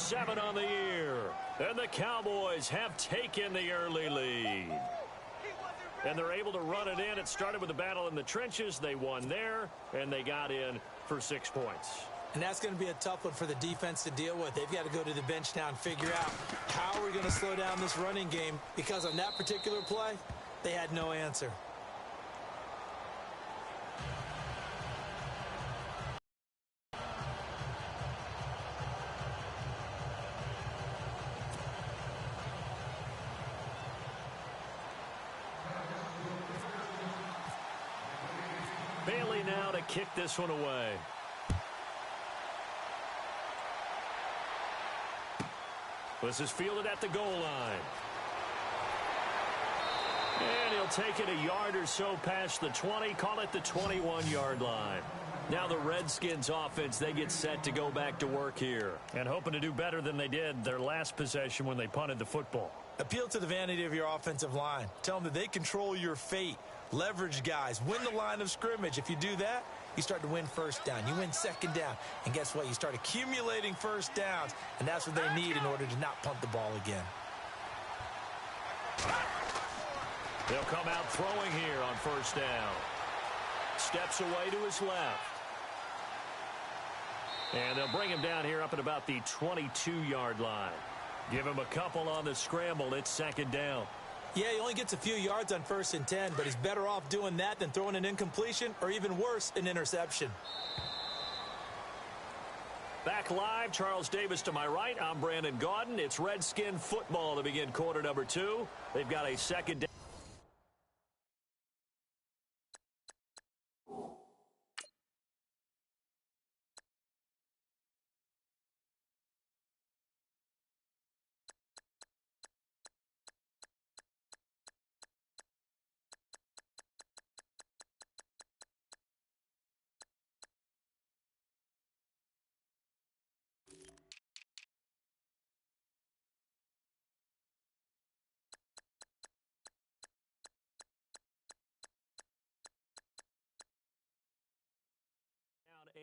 7 on the year. And the Cowboys have taken the early lead. And they're able to run it in. It started with a battle in the trenches. They won there, and they got in for 6 points. And that's going to be a tough one for the defense to deal with. They've got to go to the bench now and figure out how we're going to slow down this running game, because on that particular play, they had no answer. Bailey now to kick this one away. This is fielded at the goal line. And he'll take it a yard or so past the 20, call it the 21-yard line. Now the Redskins offense, they get set to go back to work here, and hoping to do better than they did their last possession when they punted the football. Appeal to the vanity of your offensive line. Tell them that they control your fate. Leverage guys. Win the line of scrimmage. If you do that, you start to win first down. You win second down. And guess what? You start accumulating first downs, and that's what they need in order to not punt the ball again. They'll come out throwing here on first down. Steps away to his left. And they'll bring him down here up at about the 22-yard line. Give him a couple on the scramble. It's second down. Yeah, he only gets a few yards on 1st and 10, but he's better off doing that than throwing an incompletion, or even worse, an interception. Back live, Charles Davis to my right. I'm Brandon Gaudin. It's Redskin football to begin quarter number 2. They've got a second down.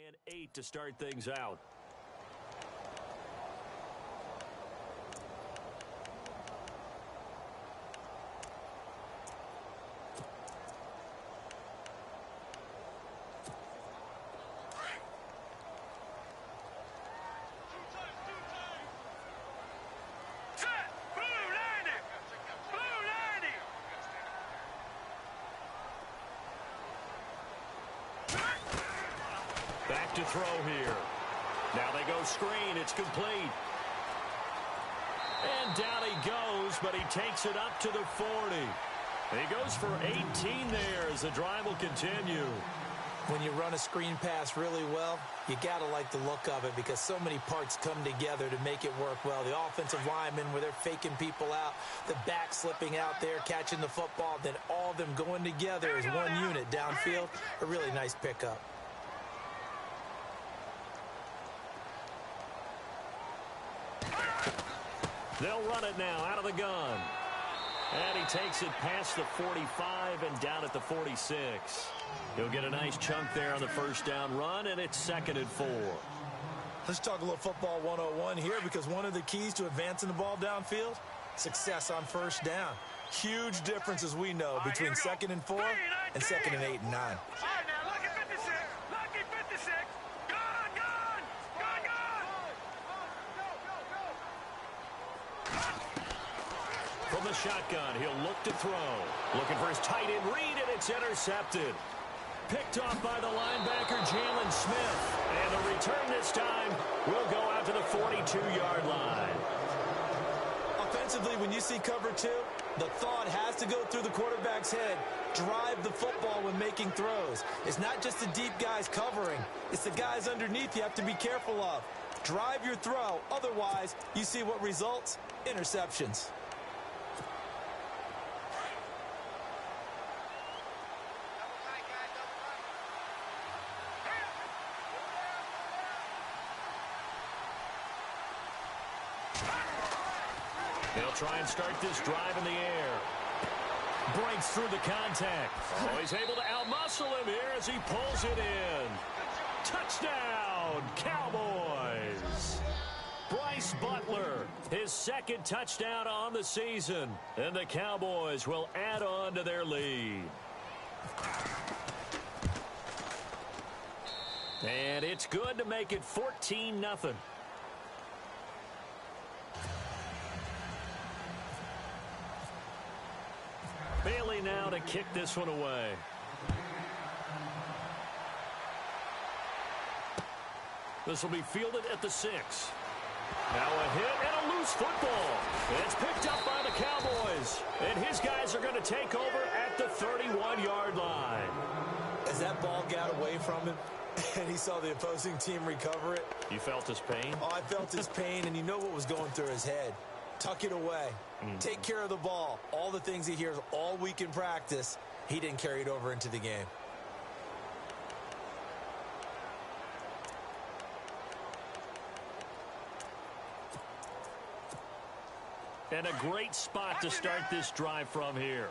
And 8 to start things out. Back to throw here. Now they go screen. It's complete. And down he goes, but he takes it up to the 40. And he goes for 18 there as the drive will continue. When you run a screen pass really well, you got to like the look of it, because so many parts come together to make it work well. The offensive linemen, where they're faking people out, the back slipping out there, catching the football, then all of them going together as one unit downfield. A really nice pickup. They'll run it now out of the gun. And he takes it past the 45 and down at the 46. He'll get a nice chunk there on the first down run, and it's 2nd and 4. Let's talk a little football 101 here, because one of the keys to advancing the ball downfield, success on first down. Huge difference, as we know, between 2nd and 4 and 2nd and 8 and 9. From the shotgun, he'll look to throw. Looking for his tight end read, and it's intercepted. Picked off by the linebacker, Jalen Smith. And the return this time will go out to the 42-yard line. Offensively, when you see cover 2, the thought has to go through the quarterback's head. Drive the football when making throws. It's not just the deep guys covering. It's the guys underneath you have to be careful of. Drive your throw. Otherwise, you see what results? Interceptions. They'll try and start this drive in the air. Breaks through the contact. Oh, he's able to outmuscle him here as he pulls it in. Touchdown, Cowboys. Bryce Butler, his second touchdown on the season. And the Cowboys will add on to their lead. And it's good to make it 14-0. Bailey now to kick this one away. This will be fielded at the 6. Now a hit and a loose football. It's picked up by the Cowboys. And his guys are going to take over at the 31-yard line. As that ball got away from him and he saw the opposing team recover it. You felt his pain? Oh, I felt his pain, and you know what was going through his head. Tuck it away. Take care of the ball. All the things he hears all week in practice, he didn't carry it over into the game. And a great spot to start this drive from here.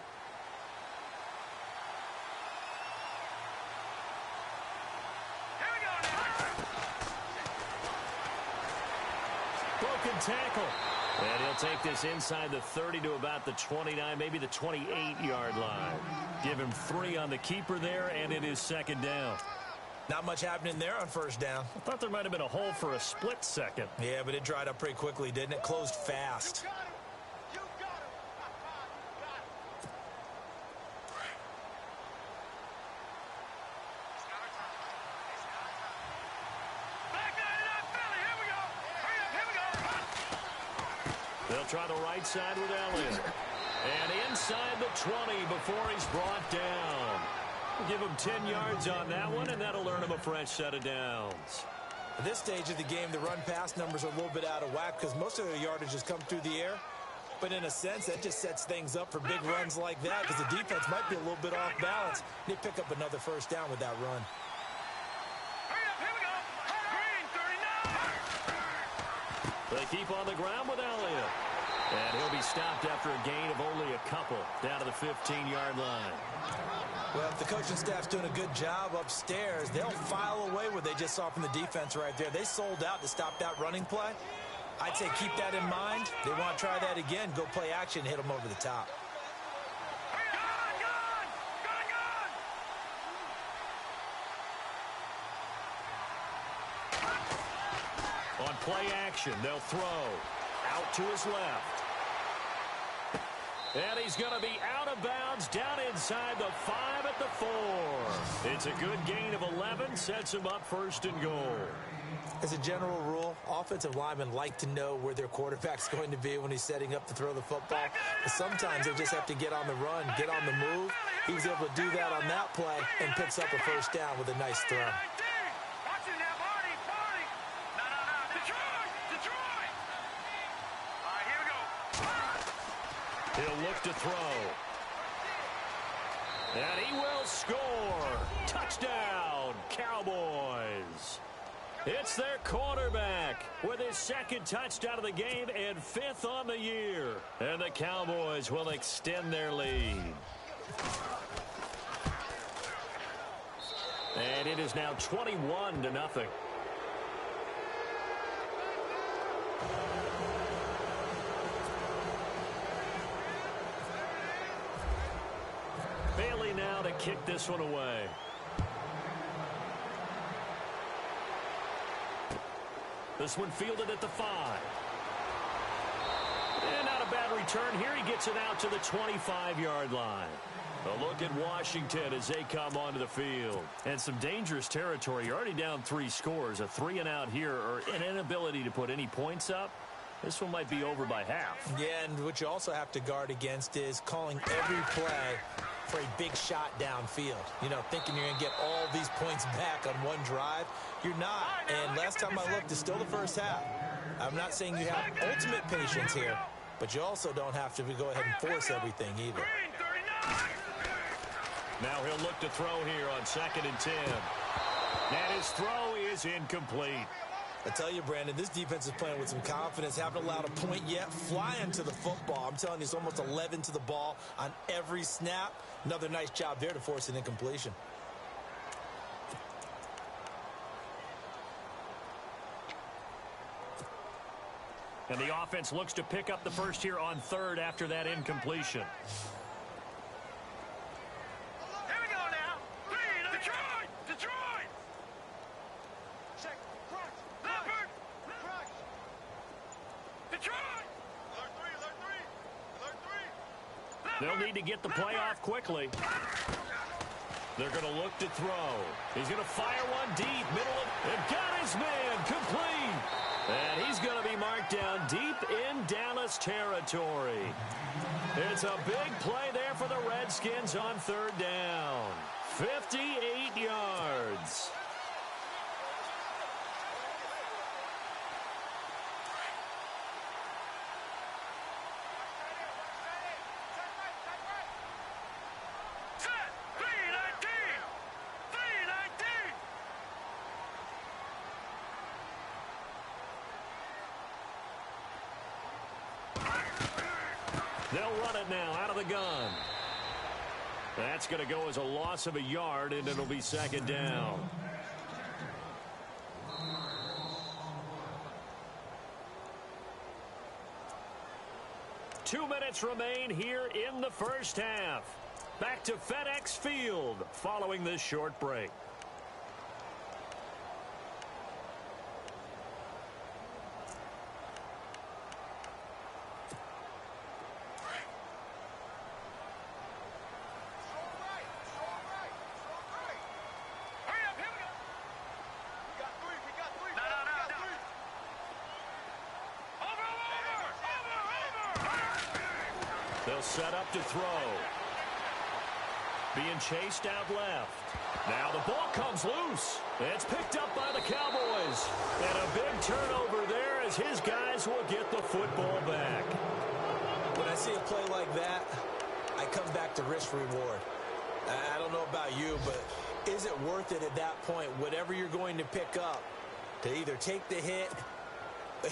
Broken tackle. And he'll take this inside the 30 to about the 29, maybe the 28-yard line. Give him 3 on the keeper there, and it is second down. Not much happening there on first down. I thought there might have been a hole for a split second. Yeah, but it dried up pretty quickly, didn't it? Closed fast. They'll try the right side with Elliott. And inside the 20 before he's brought down. Give him 10 yards on that one, and that'll earn him a fresh set of downs. At this stage of the game, the run-pass numbers are a little bit out of whack because most of their yardage has come through the air. But in a sense, that just sets things up for big runs like that because the defense might be a little bit off balance. They pick up another first down with that run. They keep on the ground with Elliott. And he'll be stopped after a gain of only a couple down to the 15-yard line. Well, if the coaching staff's doing a good job upstairs, they'll file away what they just saw from the defense right there. They sold out to stop that running play. I'd say keep that in mind. They want to try that again. Go play action, hit them over the top. On play action, they'll throw out to his left. And he's going to be out of bounds down inside the 5 at the 4. It's a good gain of 11, sets him up first and goal. As a general rule, offensive linemen like to know where their quarterback's going to be when he's setting up to throw the football. But sometimes they just have to get on the run, get on the move. He was able to do that on that play and picks up a first down with a nice throw. He'll look to throw. And he will score. Touchdown, Cowboys. It's their quarterback with his second touchdown of the game and 5th on the year. And the Cowboys will extend their lead. And it is now 21-0. Bailey now to kick this one away. This one fielded at the 5. And not a bad return here. He gets it out to the 25-yard line. A look at Washington as they come onto the field. And some dangerous territory. You're already down 3 scores. A 3-and-out here, or an inability to put any points up. This one might be over by half. Yeah, and what you also have to guard against is calling every play for a big shot downfield. You know, thinking you're going to get all these points back on one drive. You're not. And last time I looked, it's still the first half. I'm not saying you have ultimate patience here, but you also don't have to go ahead and force everything either. Now he'll look to throw here on 2nd and 10. And his throw is incomplete. I tell you, Brandon, this defense is playing with some confidence. Haven't allowed a point yet. Flying to the football. I'm telling you, it's almost 11 to the ball on every snap. Another nice job there to force an incompletion. And the offense looks to pick up the first here on third after that incompletion. Here we go now. Detroit! Detroit! Check. Crunch. Leopard! Crunch. Detroit! Alert 3. Alert 3. They'll need to get the play off quickly. They're going to look to throw. He's going to fire one deep, middle of, and got his man complete. And he's going to be marked down deep in Dallas territory. It's a big play there for the Redskins on third down. 58 yards. They'll run it now out of the gun. That's going to go as a loss of a yard, and it'll be second down. Two minutes remain here in the first half. Back to FedEx Field following this short break. They'll set up to throw. Being chased out left. Now the ball comes loose. It's picked up by the Cowboys. And a big turnover there as his guys will get the football back. When I see a play like that, I come back to risk reward. I don't know about you, but is it worth it at that point, whatever you're going to pick up, to either take the hit,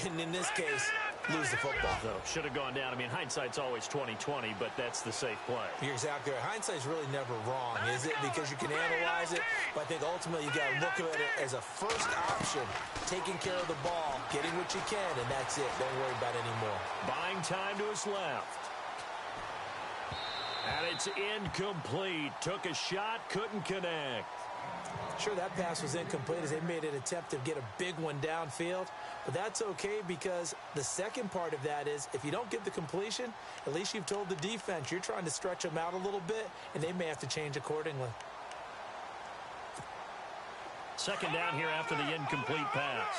and in this case, lose the football? So, should have gone down. I mean, hindsight's always 20/20, but that's the safe play. You're exactly right. Hindsight's really never wrong, is it? Because you can analyze it, but I think ultimately you got to look at it as a first option, taking care of the ball, getting what you can, and that's it. Don't worry about it anymore. Buying time to his left. And it's incomplete. Took a shot, couldn't connect. Sure, that pass was incomplete as they made an attempt to get a big one downfield. But that's okay because the second part of that is if you don't get the completion, at least you've told the defense you're trying to stretch them out a little bit, and they may have to change accordingly. Second down here after the incomplete pass.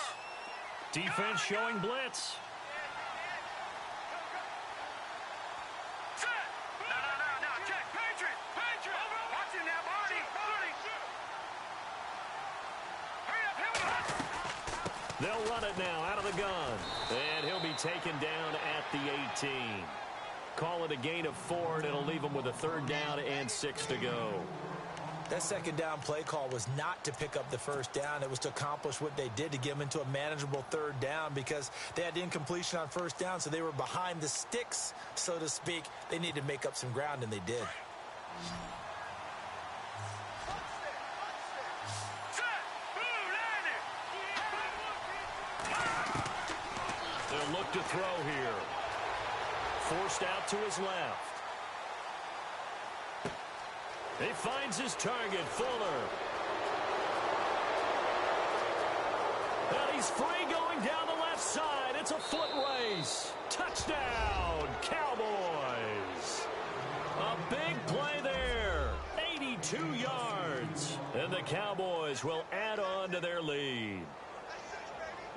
Defense showing blitz. They'll run it now out of the gun. And he'll be taken down at the 18. Call it a gain of 4, and it'll leave them with a third down and 6 to go. That second down play call was not to pick up the first down. It was to accomplish what they did, to get them into a manageable third down because they had incompletion on first down, so they were behind the sticks, so to speak. They needed to make up some ground, and they did. They'll look to throw here. Forced out to his left. He finds his target, Fuller. And he's free going down the left side. It's a foot race. Touchdown, Cowboys. A big play there. 82 yards. And the Cowboys will add on to their lead.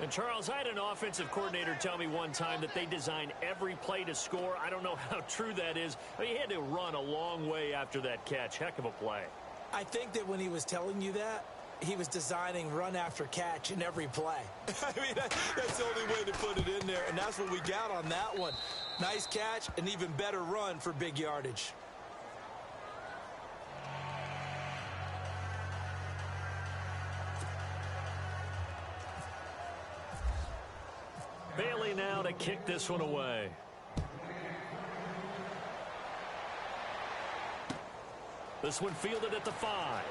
And, Charles, I had an offensive coordinator tell me one time that they design every play to score. I don't know how true that is. But he had to run a long way after that catch. Heck of a play. I think that when he was telling you that, he was designing run after catch in every play. I mean, that's the only way to put it in there, and that's what we got on that one. Nice catch, an even better run for big yardage. Bailey now to kick this one away. This one fielded at the 5.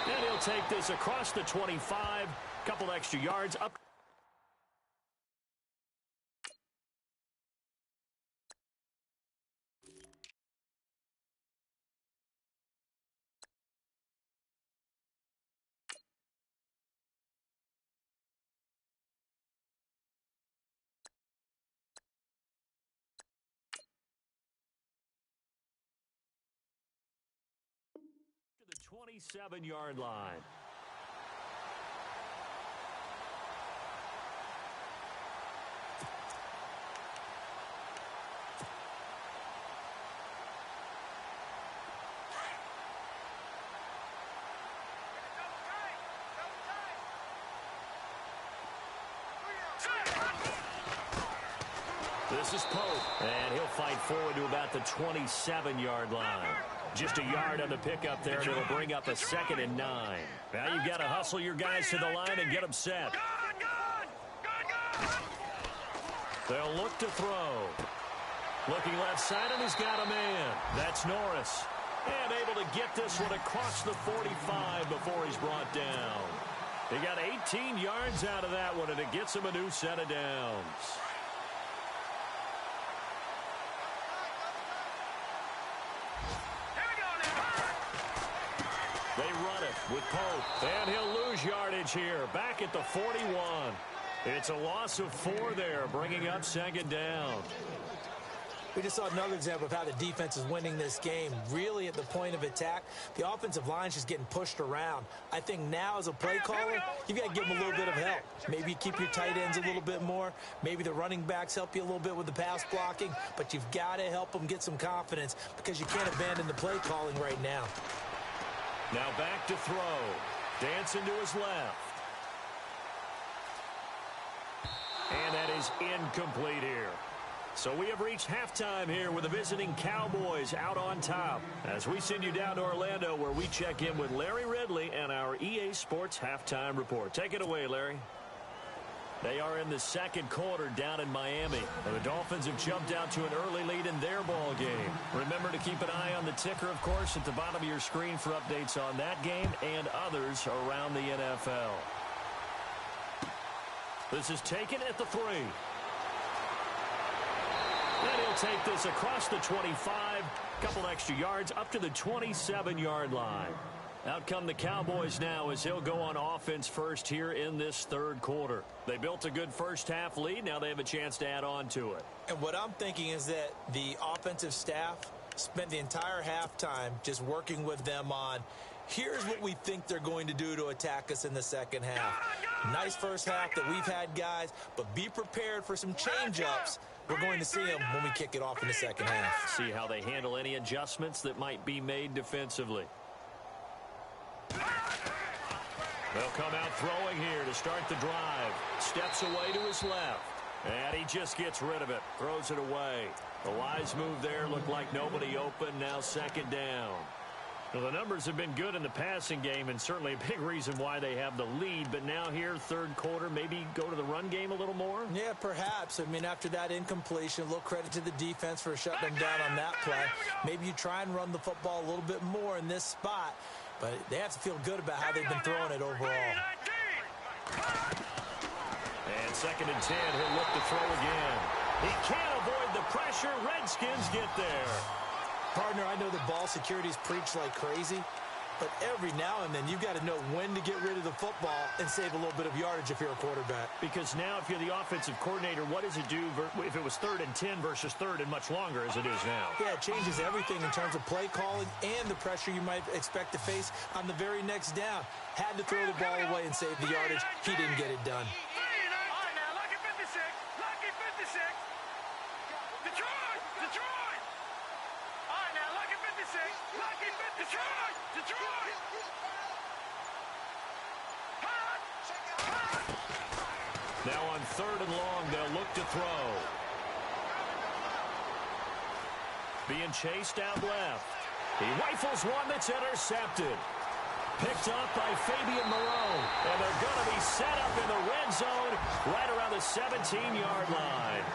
And he'll take this across the 25. Couple extra yards up. 27-yard line. This is Pope, and he'll fight forward to about the 27-yard line. Just a yard on the pickup there, and it'll bring up a 2nd and 9. Now you've got to hustle your guys to the line and get them set. They'll look to throw. Looking left side, and he's got a man. That's Norris. And able to get this one across the 45 before he's brought down. He got 18 yards out of that one, and it gets him a new set of downs. They run it with Pope, and he'll lose yardage here, back at the 41. It's a loss of 4 there, bringing up 2nd down. We just saw another example of how the defense is winning this game. Really at the point of attack, the offensive line's just getting pushed around. I think now as a play caller, you've got to give them a little bit of help. Maybe keep your tight ends a little bit more. Maybe the running backs help you a little bit with the pass blocking. But you've got to help them get some confidence because you can't abandon the play calling right now. Now back to throw. Dancing to his left. And that is incomplete here. So we have reached halftime here with the visiting Cowboys out on top. As we send you down to Orlando where we check in with Larry Ridley and our EA Sports Halftime Report. Take it away, Larry. They are in the 2nd quarter down in Miami. And the Dolphins have jumped out to an early lead in their ball game. Remember to keep an eye on the ticker, of course, at the bottom of your screen for updates on that game and others around the NFL. This is taken at the 3. Then he'll take this across the 25, couple extra yards up to the 27-yard line. Out come the Cowboys now as he'll go on offense first here in this 3rd quarter. They built a good first-half lead. Now they have a chance to add on to it. And what I'm thinking is that the offensive staff spent the entire halftime just working with them on, here's what we think they're going to do to attack us in the 2nd half. Nice first half that we've had, guys, but be prepared for some change-ups. We're going to see them when we kick it off in the 2nd half. See how they handle any adjustments that might be made defensively. They'll come out throwing here to start the drive. Steps away to his left. And he just gets rid of it. Throws it away. The wise move there. Looked like nobody open. Now 2nd down. Well, the numbers have been good in the passing game and certainly a big reason why they have the lead. But now here, 3rd quarter, maybe go to the run game a little more? Yeah, perhaps. I mean, after that incompletion, a little credit to the defense for shutting them down on that play. Maybe you try and run the football a little bit more in this spot. But they have to feel good about how they've been throwing it overall. And 2nd and 10, he'll look to throw again. He can't avoid the pressure. Redskins get there. Partner, I know the ball security's preached like crazy, but every now and then you've got to know when to get rid of the football and save a little bit of yardage if you're a quarterback. Because now if you're the offensive coordinator, what does it do if it was 3rd and 10 versus 3rd and much longer as it is now? Yeah, it changes everything in terms of play calling and the pressure you might expect to face on the very next down. Had to throw the ball away and save the yardage. He didn't get it done. Now on 3rd and long, they'll look to throw. Being chased out left. He rifles one that's intercepted. Picked up by Fabian Moreau. And they're going to be set up in the red zone right around the 17-yard line.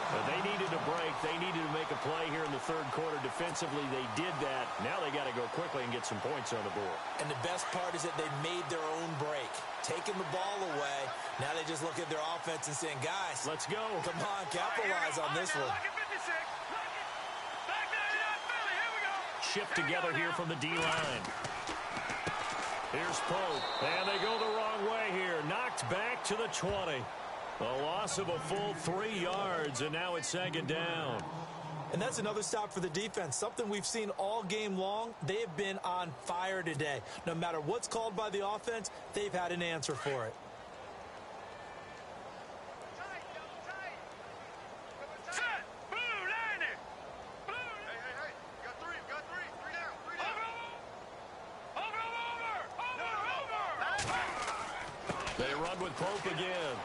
But they needed a break. They needed to make a play here in the 3rd quarter. Defensively, they did that. Now they got to go quickly and get some points on the board. And the best part is that they made their own break. Taking the ball away. Now they just look at their offense and saying, guys, let's go. Come on, capitalize on this one. Shift together here from the D-line. Here's Pope. And they go the wrong way here. Knocked back to the 20. A loss of a full 3 yards, and now it's 2nd down. And that's another stop for the defense, something we've seen all game long. They have been on fire today. No matter what's called by the offense, they've had an answer for it. They run with Pope again.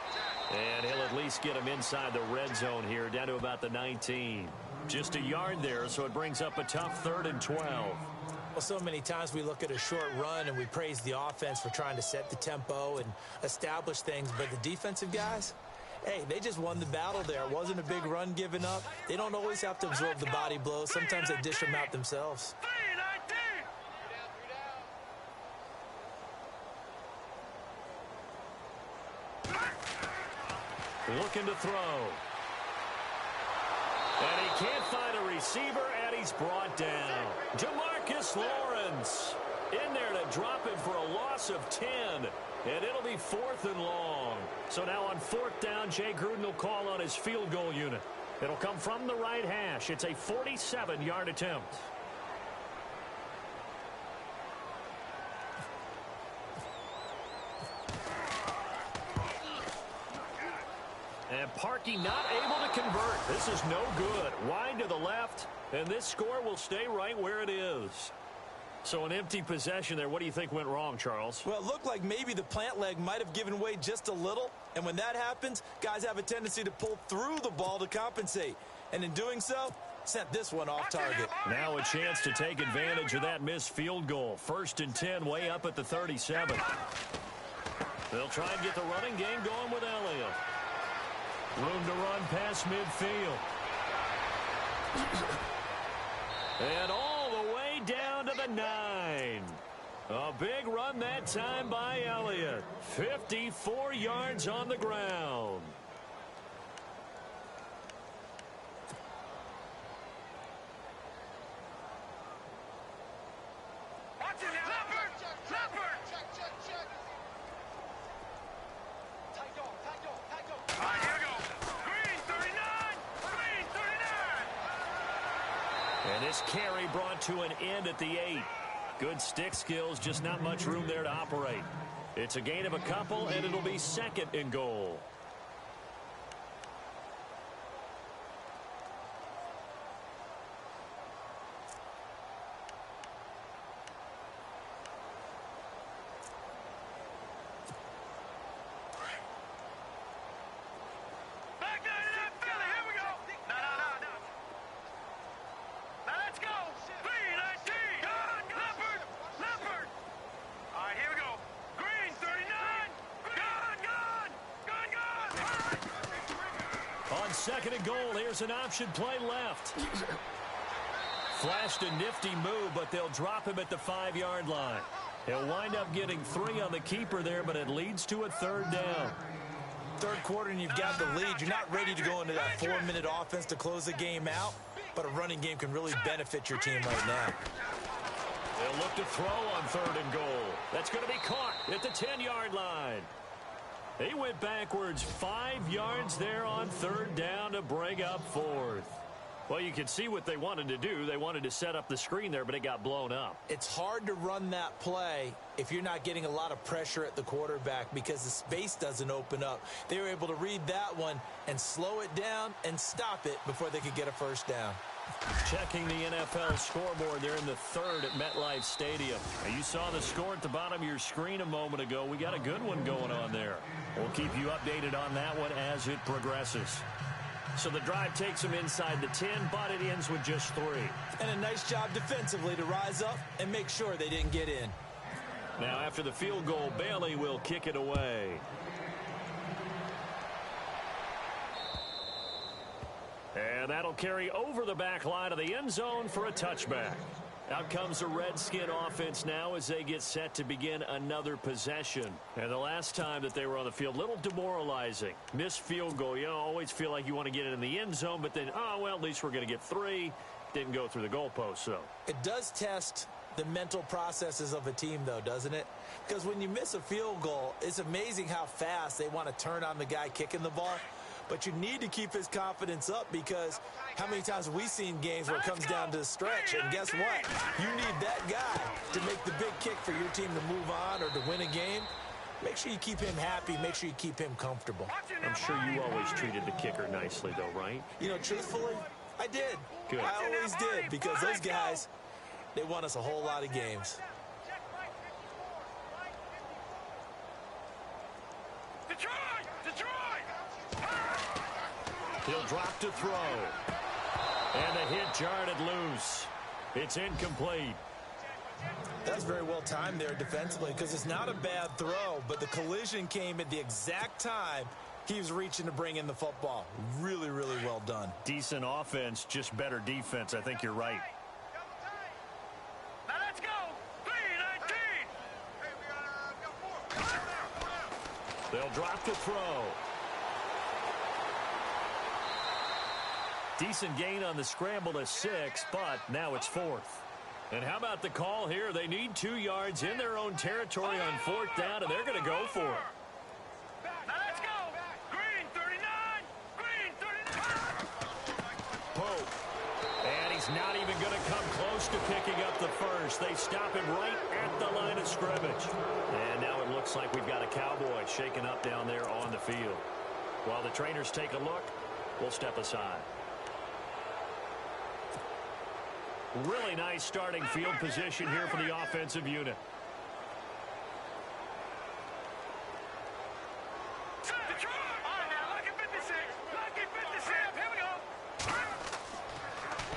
And he'll at least get him inside the red zone here, down to about the 19. Just a yard there, so it brings up a tough 3rd and 12. Well, so many times we look at a short run and we praise the offense for trying to set the tempo and establish things, but the defensive guys, hey, they just won the battle there. It wasn't a big run given up. They don't always have to absorb the body blows. Sometimes they dish them out themselves. Looking to throw. And he can't find a receiver, and he's brought down. Jamarcus Lawrence in there to drop him for a loss of 10. And it'll be 4th and long. So now on 4th down, Jay Gruden will call on his field goal unit. It'll come from the right hash. It's a 47-yard attempt. And Parkey not able to convert. This is no good. Wide to the left, and this score will stay right where it is. So an empty possession there. What do you think went wrong, Charles? Well, it looked like maybe the plant leg might have given way just a little. And when that happens, guys have a tendency to pull through the ball to compensate. And in doing so, sent this one off target. Now a chance to take advantage of that missed field goal. 1st and 10, way up at the 37. They'll try and get the running game going with Elliott. Room to run past midfield. And all the way down to the 9. A big run that time by Elliott. 54 yards on the ground. And this carry brought to an end at the 8. Good stick skills, just not much room there to operate. It's a gain of a couple, and it'll be 2nd and goal. On 2nd and goal, here's an option play left. Flashed a nifty move, but they'll drop him at the 5-yard line. He'll wind up getting 3 on the keeper there, but it leads to a 3rd down. 3rd quarter and you've got the lead. You're not ready to go into that 4-minute offense to close the game out, but a running game can really benefit your team right now. They'll look to throw on 3rd and goal. That's going to be caught at the 10-yard line. He went backwards 5 yards there on 3rd down to bring up 4th. Well, you can see what they wanted to do. They wanted to set up the screen there, but it got blown up. It's hard to run that play if you're not getting a lot of pressure at the quarterback because the space doesn't open up. They were able to read that one and slow it down and stop it before they could get a 1st down. Checking the NFL scoreboard, they're in the 3rd at MetLife Stadium. Now, you saw the score at the bottom of your screen a moment ago. We got a good one going on there. We'll keep you updated on that one as it progresses. So the drive takes them inside the 10, but it ends with just 3. And a nice job defensively to rise up and make sure they didn't get in. Now after the field goal, Bailey will kick it away. And that'll carry over the back line of the end zone for a touchback. Out comes the Redskin offense now as they get set to begin another possession. And the last time that they were on the field, a little demoralizing. Missed field goal. You always feel like you want to get it in the end zone, but then, oh, well, at least we're going to get 3. Didn't go through the goalpost, so. It does test the mental processes of a team, though, doesn't it? Because when you miss a field goal, it's amazing how fast they want to turn on the guy kicking the ball. But you need to keep his confidence up because how many times have we seen games where it comes down to the stretch? And guess what? You need that guy to make the big kick for your team to move on or to win a game. Make sure you keep him happy. Make sure you keep him comfortable. I'm sure you always treated the kicker nicely, though, right? You know, truthfully, I did. Good. I always did because those guys, they won us a whole lot of games. He'll drop to throw. And the hit jarred it loose. It's incomplete. That's very well timed there defensively because it's not a bad throw, but the collision came at the exact time he was reaching to bring in the football. Really, really well done. Decent offense, just better defense. I think you're right. Now let's go. 3-19. Hey, we got 4. They'll drop to throw. Decent gain on the scramble to 6, but now it's 4th. And how about the call here? They need 2 yards in their own territory on 4th down, and they're going to go for it. Now let's go. Green 39. Green 39. Pope. And he's not even going to come close to picking up the first. They stop him right at the line of scrimmage. And now it looks like we've got a Cowboy shaken up down there on the field. While the trainers take a look, we'll step aside. Really nice starting field position here for the offensive unit.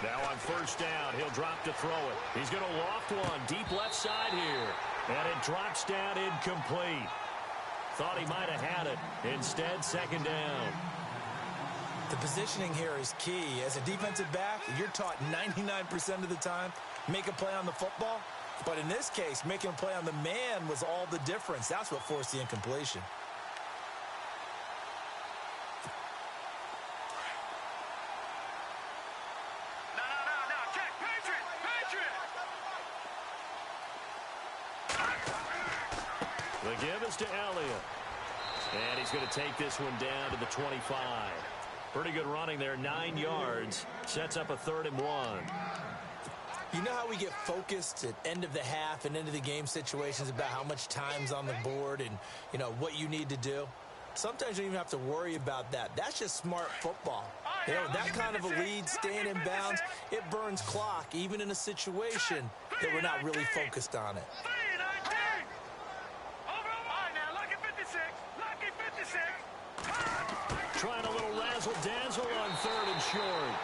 Now on 1st down, he'll drop to throw it. He's going to loft one deep left side here. And it drops down incomplete. Thought he might have had it. Instead, 2nd down. The positioning here is key. As a defensive back, you're taught 99% of the time, make a play on the football. But in this case, making a play on the man was all the difference. That's what forced the incompletion. No. Check. Patriot. The give is to Elliott. And he's going to take this one down to the 25. Pretty good running there, 9 yards. Sets up a 3rd and 1. You know how we get focused at end of the half and end of the game situations about how much time's on the board and, you know, what you need to do? Sometimes you don't even have to worry about that. That's just smart football. You know, that kind of a lead, staying in bounds, it burns clock, even in a situation that we're not really focused on it. Trying a little razzle-dazzle on 3rd and short.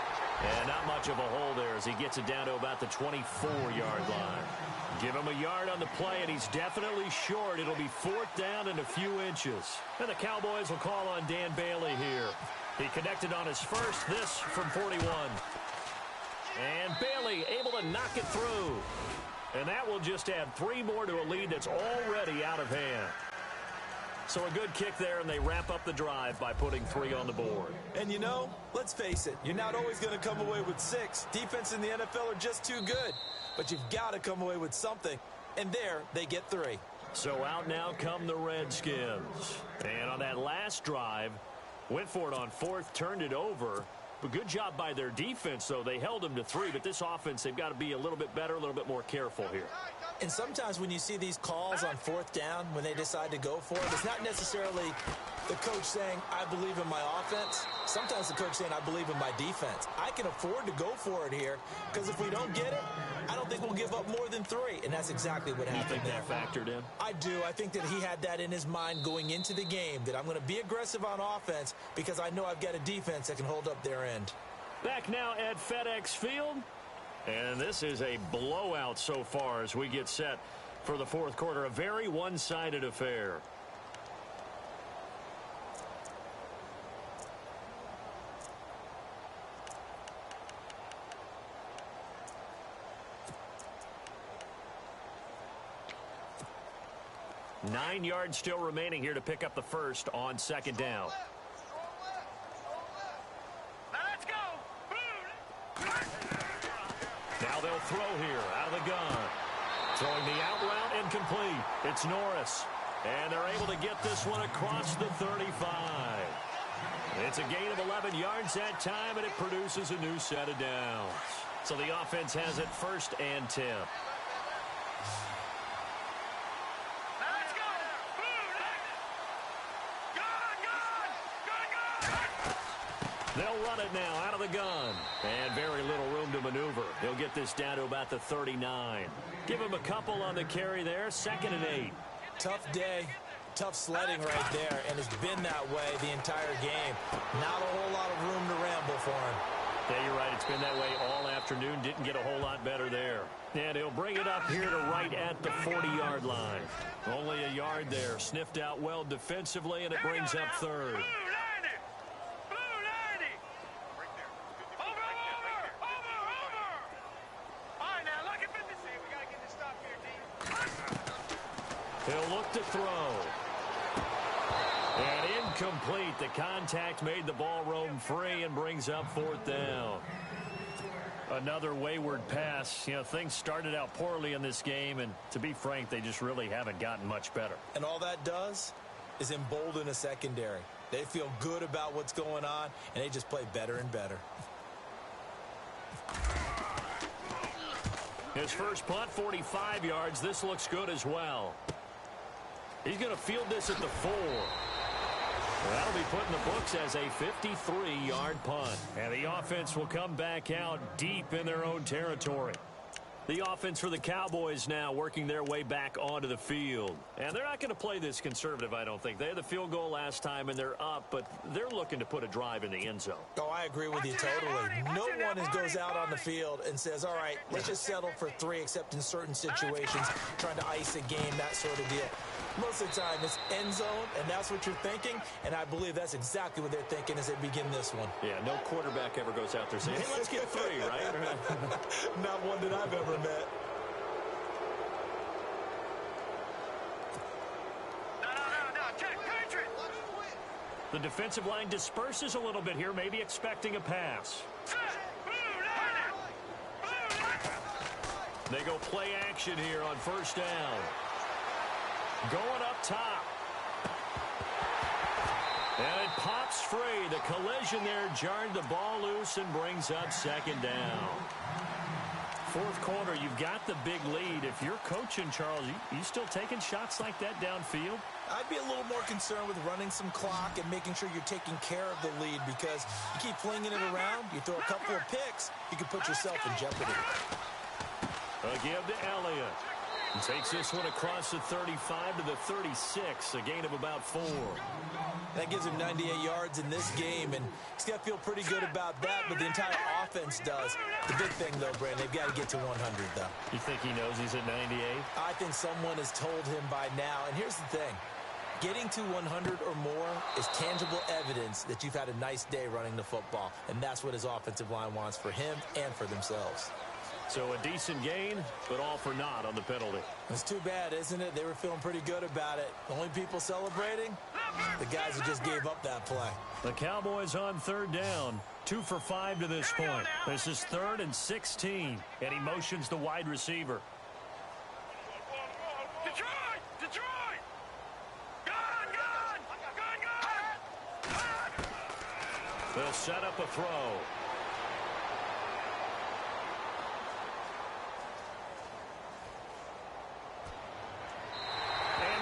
And not much of a hole there as he gets it down to about the 24-yard line. Give him a yard on the play, and he's definitely short. It'll be 4th down and a few inches. And the Cowboys will call on Dan Bailey here. He connected on his first, this from 41. And Bailey able to knock it through. And that will just add 3 more to a lead that's already out of hand. So a good kick there, and they wrap up the drive by putting 3 on the board. And you know, let's face it, you're not always going to come away with 6. Defense in the NFL are just too good. But you've got to come away with something. And there, they get 3. So out now come the Redskins. And on that last drive, went for it on 4th, turned it over. But good job by their defense, though. They held them to 3. But this offense, they've got to be a little bit better, a little bit more careful here. And sometimes when you see these calls on 4th down, when they decide to go for it, it's not necessarily the coach saying, I believe in my offense. Sometimes the coach saying, I believe in my defense. I can afford to go for it here because if we don't get it, I don't think we'll give up more than 3. And that's exactly what happened there. You think that factored in? I do. I think that he had that in his mind going into the game, that I'm going to be aggressive on offense because I know I've got a defense that can hold up their end. Back now at FedEx Field. And this is a blowout so far as we get set for the 4th quarter. A very one-sided affair. Nine yards still remaining here to pick up the first on 2nd down. Now they'll throw here out of the gun. Throwing the out route incomplete. It's Norris. And they're able to get this one across the 35. It's a gain of 11 yards that time, and it produces a new set of downs. So the offense has it 1st and 10. Let's go. They'll run it now out of the gun. And very little room to maneuver. He'll get this down to about the 39. Give him a couple on the carry there. 2nd and 8. Tough day. Tough sledding right there, and it's been that way the entire game. Not a whole lot of room to ramble for him. Yeah, you're right. It's been that way all afternoon. Didn't get a whole lot better there. And he'll bring it up here to right at the 40-yard line. Only a yard there. Sniffed out well defensively, and it brings up 3rd. He'll look to throw. And incomplete. The contact made the ball roam free and brings up 4th down. Another wayward pass. You know, things started out poorly in this game, and to be frank, they just really haven't gotten much better. And all that does is embolden a secondary. They feel good about what's going on, and they just play better and better. His first punt, 45 yards. This looks good as well. He's going to field this at the 4. That'll be put in the books as a 53-yard punt. And the offense will come back out deep in their own territory. The offense for the Cowboys now working their way back onto the field. And they're not going to play this conservative, I don't think. They had the field goal last time, and they're up, but they're looking to put a drive in the end zone. Oh, I agree with you totally. No one goes out on the field and says, all right, let's just settle for 3, except in certain situations, trying to ice a game, that sort of deal. Most of the time, it's end zone, and that's what you're thinking, and I believe that's exactly what they're thinking as they begin this one. Yeah, no quarterback ever goes out there saying, hey, let's get 3, right? Not one that I've ever met. No, check, Patriot. The defensive line disperses a little bit here, maybe expecting a pass. They go play action here on 1st down. Going up top. And it pops free. The collision there jarred the ball loose and brings up 2nd down. 4th quarter, you've got the big lead. If you're coaching, Charles, you still taking shots like that downfield? I'd be a little more concerned with running some clock and making sure you're taking care of the lead, because you keep flinging it around, you throw a couple of picks, you can put yourself in jeopardy. A give to Elliott. He takes this one across the 35 to the 36, a gain of about 4. That gives him 98 yards in this game, and he's got to feel pretty good about that, but the entire offense does. The big thing, though, Brandon, they've got to get to 100, though. You think he knows he's at 98? I think someone has told him by now, and here's the thing. Getting to 100 or more is tangible evidence that you've had a nice day running the football, and that's what his offensive line wants for him and for themselves. So a decent gain, but all for naught on the penalty. It's too bad, isn't it? They were feeling pretty good about it. The only people celebrating, the guys who just gave up that play. The Cowboys on 3rd down. 2 for 5 to this point. This is 3rd and 16. And he motions the wide receiver. Detroit! Gun! They'll set up a throw.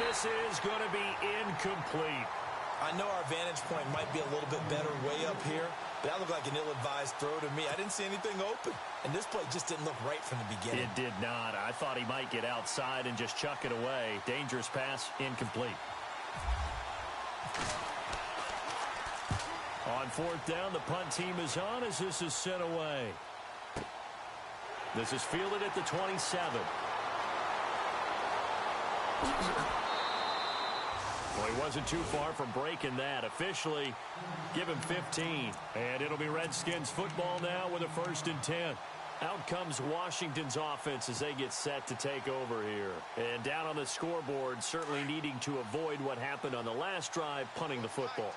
This is going to be incomplete. I know our vantage point might be a little bit better way up here, but that looked like an ill-advised throw to me. I didn't see anything open, and this play just didn't look right from the beginning. It did not. I thought he might get outside and just chuck it away. Dangerous pass, incomplete. On 4th down, the punt team is on as this is sent away. This is fielded at the 27. Well, he wasn't too far from breaking that. Officially, give him 15. And it'll be Redskins football now with a 1st and 10. Out comes Washington's offense as they get set to take over here. And down on the scoreboard, certainly needing to avoid what happened on the last drive, punting the football.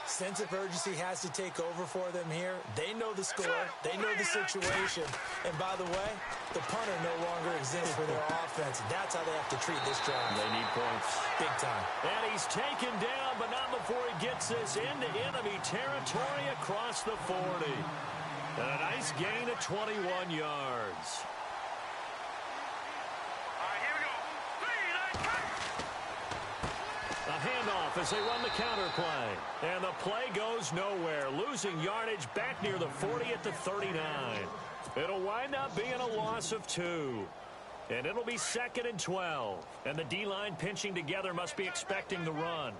Sense of urgency has to take over for them here. They know the score. They know the situation. And by the way, the punter no longer exists for their offense. That's how they have to treat this drive. They need points. Big time. And he's taken down, but not before he gets this into enemy territory across the 40. And a nice gain of 21 yards. A handoff as they run the counter play. And the play goes nowhere. Losing yardage back near the 40 at the 39. It'll wind up being a loss of 2. And it'll be 2nd and 12. And the D-line pinching together must be expecting the run.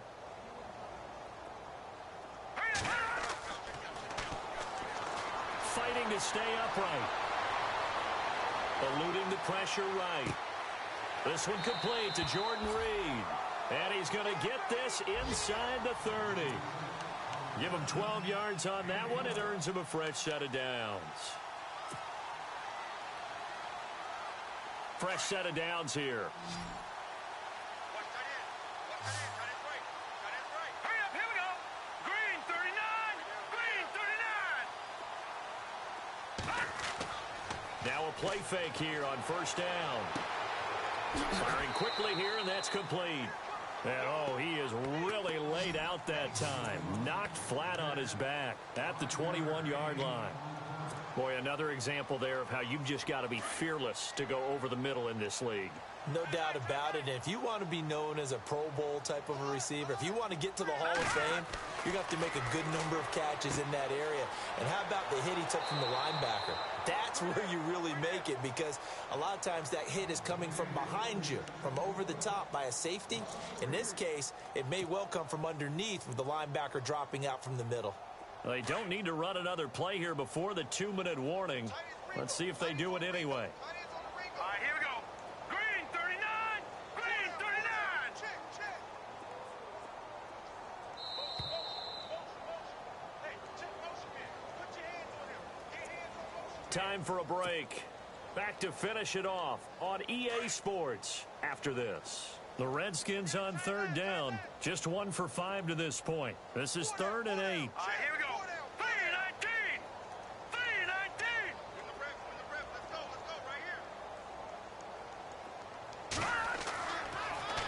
Fighting to stay upright. Eluding the pressure right. This one complete to Jordan Reed. And he's going to get this inside the 30. Give him 12 yards on that one. It earns him a fresh set of downs. Fresh set of downs here. Hurry up, here we go. Green 39. Green 39. Now a play fake here on first down. Firing quickly here, and that's complete. And, oh, he is really laid out that time. Knocked flat on his back at the 21-yard line. Boy, another example there of how you've just got to be fearless to go over the middle in this league. No doubt about it. And if you want to be known as a Pro Bowl type of a receiver, if you want to get to the Hall of Fame, you're going to have to make a good number of catches in that area. And how about the hit he took from the linebacker? That's where you really make it, because a lot of times that hit is coming from behind you, from over the top by a safety. In this case, it may well come from underneath with the linebacker dropping out from the middle. They don't need to run another play here before the 2-minute warning. Let's see if they do it anyway. All right, here we go. Green 39. Green 39. Check. Hey, check motion man. Put your hands on him. Get hands on motion. Time for a break. Back to finish it off on EA Sports after this. The Redskins on third down. Just 1 for 5 to this point. This is 3rd and 8. All right, here we go. 3-19. 3-19. Win the rep. Let's go right here.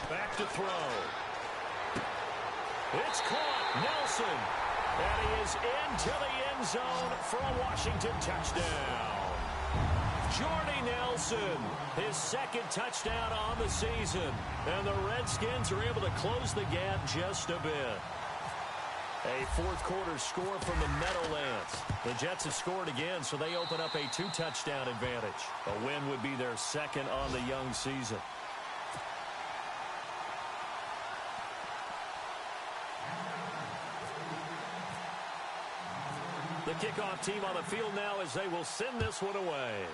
Back to throw. It's caught. Nelson. And he is into the end zone for a Washington touchdown. Jordy Nelson, his 2nd touchdown on the season. And the Redskins are able to close the gap just a bit. A 4th quarter score from the Meadowlands. The Jets have scored again, so they open up a 2-touchdown advantage. A win would be their 2nd on the young season. The kickoff team on the field now as they will send this one away.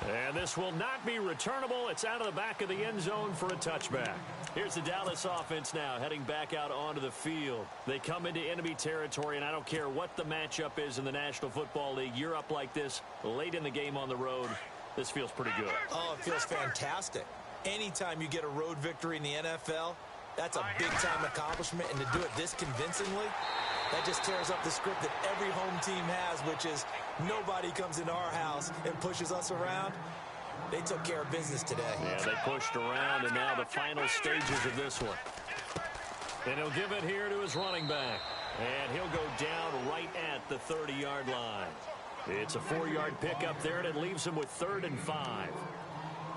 And this will not be returnable. It's out of the back of the end zone for a touchback. Here's the Dallas offense now heading back out onto the field. They come into enemy territory, and I don't care what the matchup is in the National Football League. You're up like this late in the game on the road. This feels pretty good. Oh, it feels fantastic. Anytime you get a road victory in the NFL, that's a big-time accomplishment, and to do it this convincingly, that just tears up the script that every home team has, which is nobody comes into our house and pushes us around. They took care of business today. Yeah, they pushed around, and now the final stages of this one. And he'll give it here to his running back. And he'll go down right at the 30-yard line. It's a 4-yard pickup there, and it leaves him with 3rd and 5.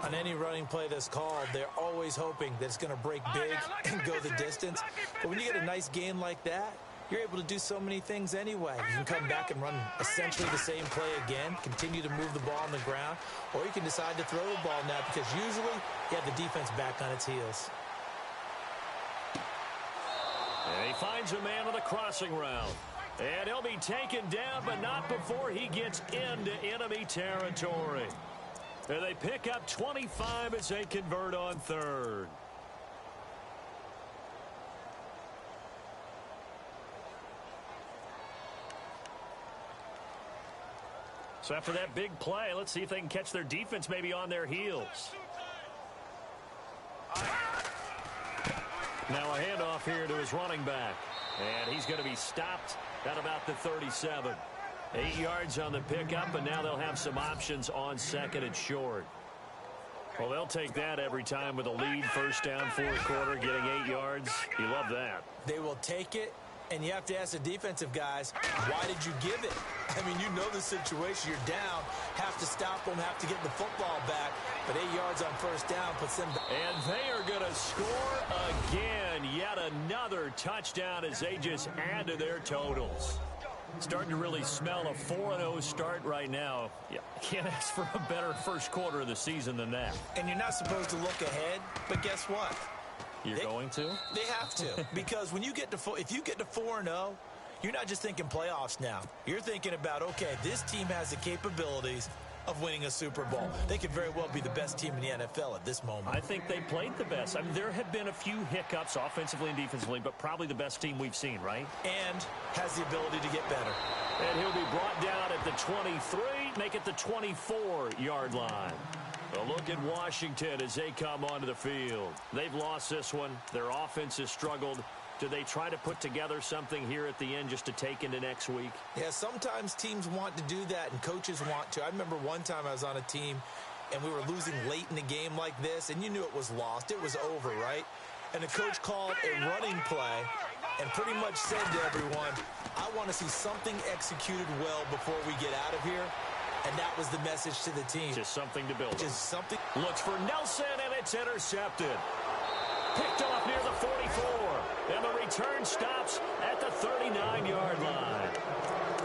On any running play that's called, they're always hoping that it's going to break big and go the distance. But when you get a nice gain like that, you're able to do so many things anyway. You can come back and run essentially the same play again, continue to move the ball on the ground, or you can decide to throw the ball now because usually you have the defense back on its heels. And he finds a man on the crossing route. And he'll be taken down, but not before he gets into enemy territory. And they pick up 25 as they convert on 3rd. So after that big play, let's see if they can catch their defense maybe on their heels. Now a handoff here to his running back. And he's going to be stopped at about the 37. 8 yards on the pickup, and now they'll have some options on second and short. Well, they'll take that every time with a lead, first down, fourth quarter, getting 8 yards. You love that. They will take it, and you have to ask the defensive guys, why did you give it? I mean, you know the situation. You're down, have to stop them, have to get the football back. But 8 yards on first down puts them back. And they are going to score again. Yet another touchdown as they just add to their totals. Starting to really smell a 4-0 start right now. Yeah, can't ask for a better first quarter of the season than that. And you're not supposed to look ahead, but guess what? You're going to? They have to. Because when you get to if you get to 4-0, you're not just thinking playoffs now. You're thinking about, okay, this team has the capabilities of winning a Super Bowl. They could very well be the best team in the NFL at this moment. I think they played the best. I mean, there have been a few hiccups offensively and defensively, but probably the best team we've seen, right? And has the ability to get better. And he'll be brought down at the 23, make it the 24-yard line. A look at Washington as they come onto the field. They've lost this one. Their offense has struggled. Do they try to put together something here at the end just to take into next week? Yeah, sometimes teams want to do that and coaches want to. I remember one time I was on a team and we were losing late in the game like this, and you knew it was lost. It was over, right? And the coach called a running play and pretty much said to everyone, I want to see something executed well before we get out of here. And that was the message to the team. Just something to build. Just something. Looks for Nelson, and it's intercepted. Picked off near the 44. And the return stops at the 39-yard line.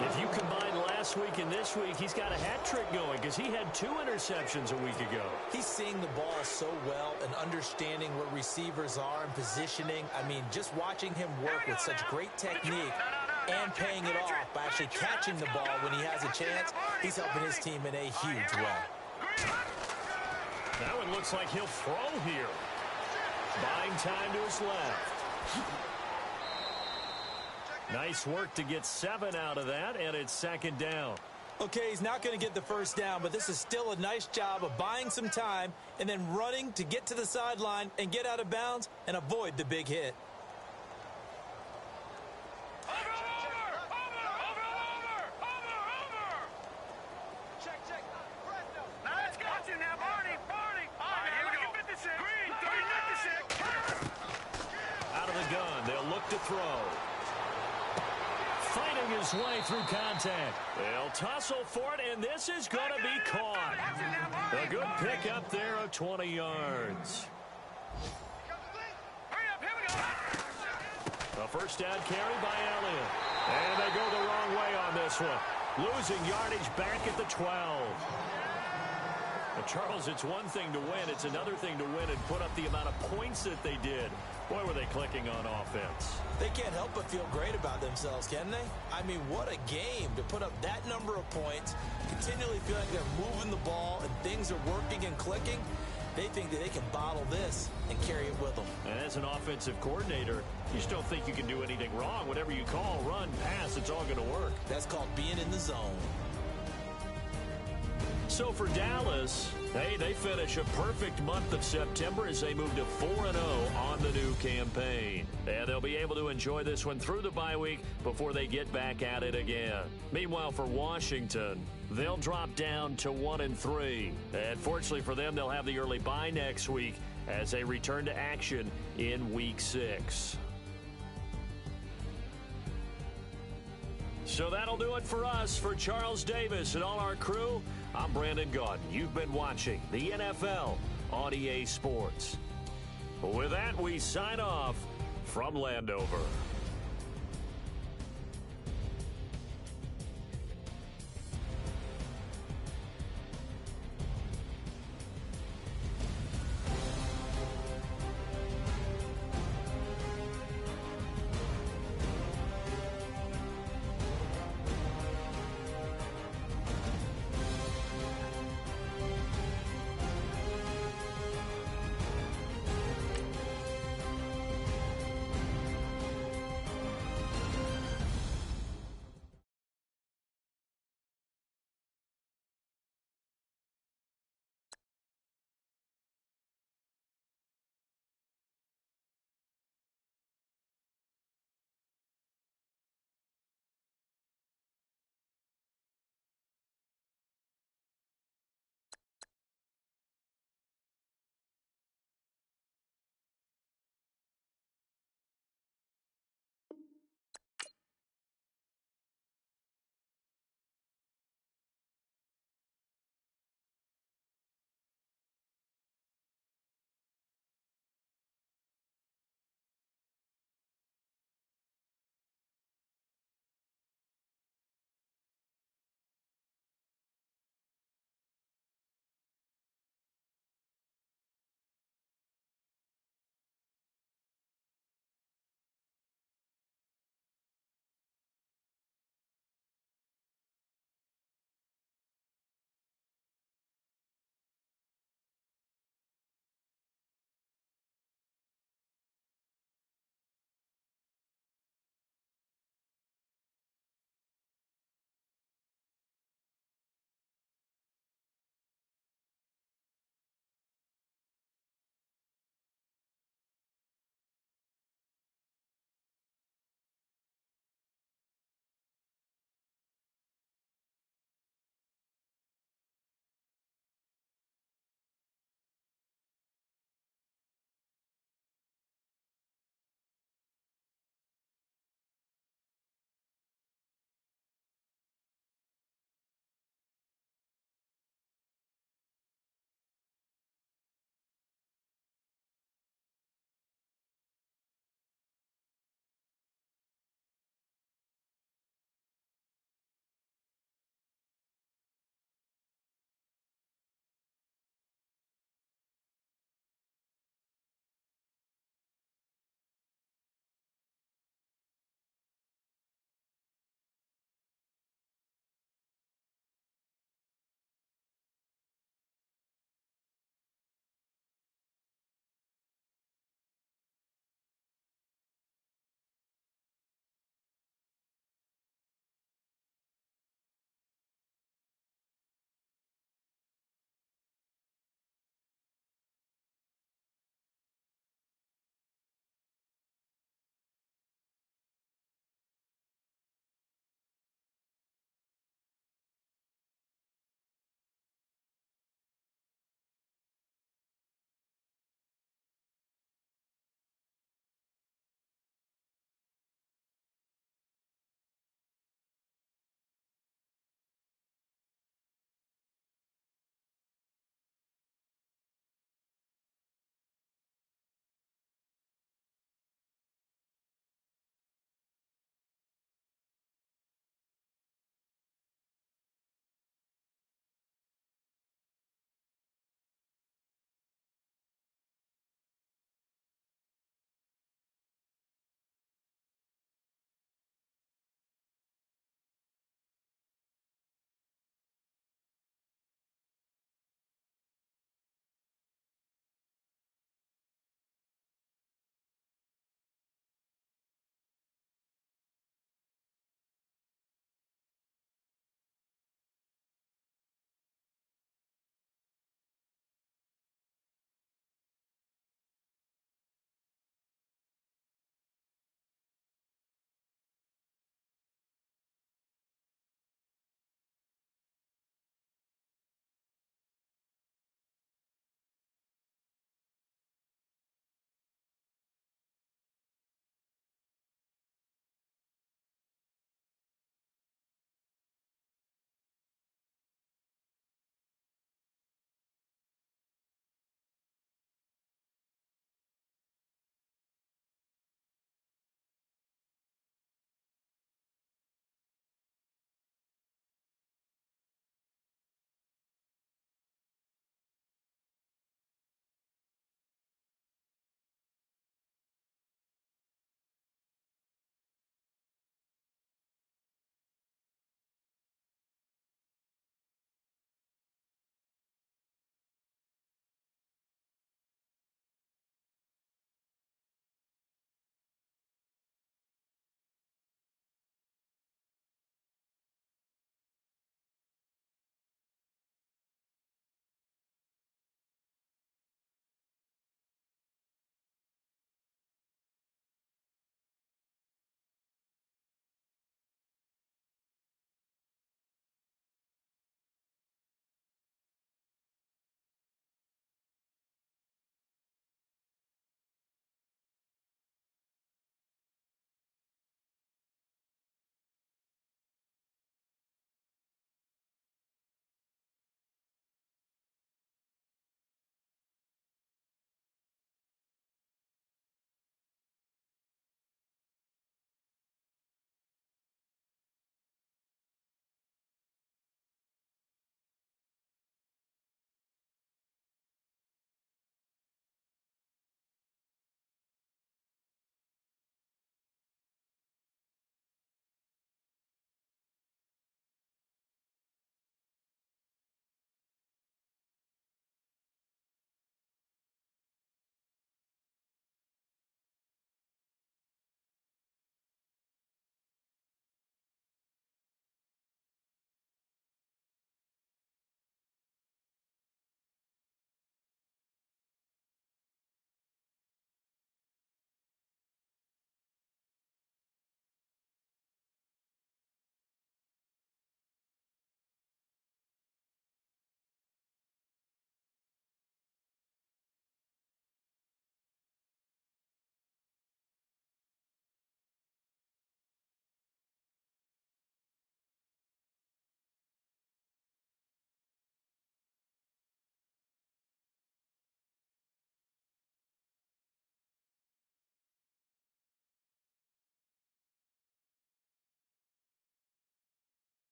If you combine last week and this week, he's got a hat trick going because he had 2 interceptions a week ago. He's seeing the ball so well and understanding where receivers are and positioning. I mean, just watching him work with such great technique and paying it off by actually catching the ball when he has a chance, he's helping his team in a huge way. That one looks like he'll throw here. Buying time to his left. Nice work to get 7 out of that, and it's second down. Okay, he's not going to get the first down, but this is still a nice job of buying some time and then running to get to the sideline and get out of bounds and avoid the big hit. Out of the gun, they'll look to throw. Fighting his way through contact. They'll tussle for it, and this is going to be caught. A good pick up there of 20 yards. A first down carry by Elliott. And they go the wrong way on this one. Losing yardage back at the 12. But Charles, it's one thing to win. It's another thing to win and put up the amount of points that they did. Boy, were they clicking on offense. They can't help but feel great about themselves, can they? I mean, what a game to put up that number of points, continually feel like they're moving the ball and things are working and clicking. They think that they can bottle this and carry it with them. And as an offensive coordinator, you just don't think you can do anything wrong. Whatever you call, run, pass, it's all going to work. That's called being in the zone. So for Dallas, hey, they finish a perfect month of September as they move to 4-0 on the new campaign. And they'll be able to enjoy this one through the bye week before they get back at it again. Meanwhile, for Washington, they'll drop down to 1-3. And fortunately for them, they'll have the early bye next week as they return to action in Week 6. So that'll do it for us. For Charles Davis and all our crew, I'm Brandon Gaudin. You've been watching the NFL on EA Sports. With that, we sign off from Landover.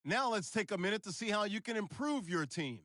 Now let's take a minute to see how you can improve your team.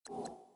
it.